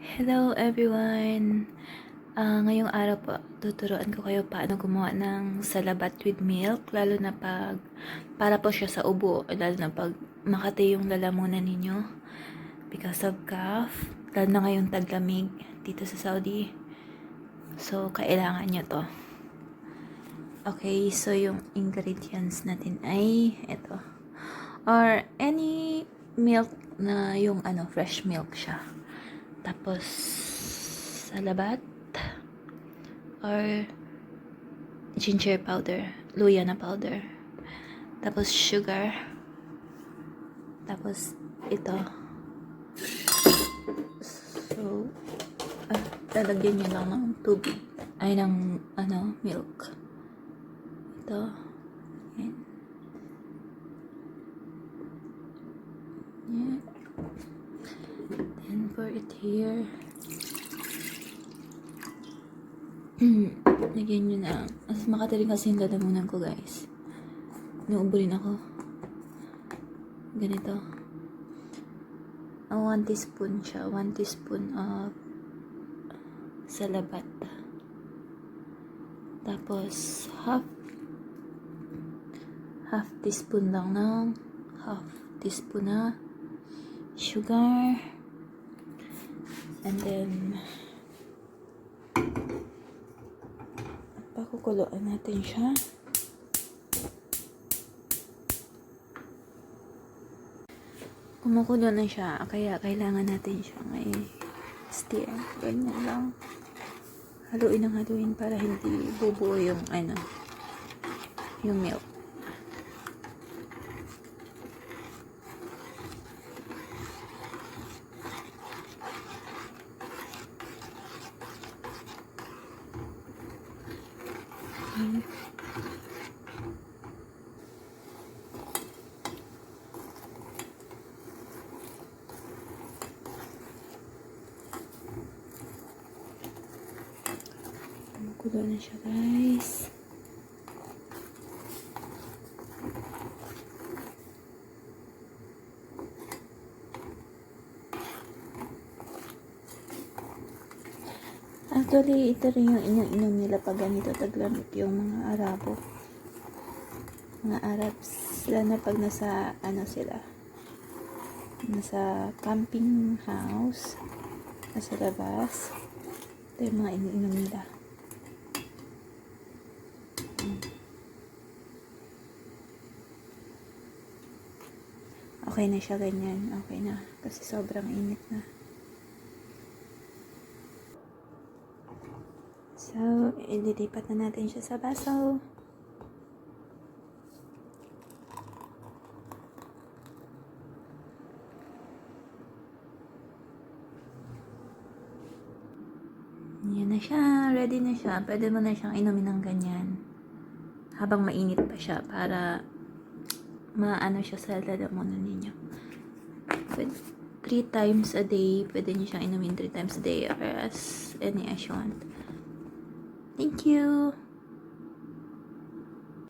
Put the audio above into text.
Hello everyone! Ngayong araw po, tuturuan ko kayo paano gumawa ng salabat with milk, lalo na para po siya sa ubo, lalo na pag makati yung lalamunan ninyo because of cough, lalo na ngayong taglamig dito sa Saudi. So, kailangan nyo to. Okay, so yung ingredients natin ay ito. Or any milk na yung fresh milk siya. Tapos, salabat or ginger powder, luya na powder. Tapos, sugar. Tapos, ito. So, lalagyan nyo lang ng tubig. Ay, ng, milk. Ito. Yan. Yan. Then, pour it here. Lagyan nyo na. Mas makataling kasi yung lalamunan ko, guys. Inuubo rin ako. Ganito. 1 teaspoon siya. 1 teaspoon of salabat. Tapos, half teaspoon lang ng half teaspoon na sugar. And then, pakukuluan natin siya. Kumukulo na siya, kaya kailangan natin siya stir. Ganyan lang. Haluin ng haluin para hindi bubuo yung yung milk. Kulo na siya, guys. Actually, ito rin yung inom nila pag ganito taglamig yung mga Arabo. Mga Arabs. Lalo na pag nasa, sila. Nasa camping house. Nasa labas. Ito yung mga iniinom nila. Okay na siya ganyan. Okay na. Kasi sobrang init na. So, ililipat na natin siya sa baso. Yan na siya. Ready na siya. Pwede mo na siyang inumin ng ganyan. Habang mainit pa siya para maano siya sa lalamunan ninyo. 3 times a day. Pwede niyo siyang inumin 3 times a day or as any as you want. Thank you!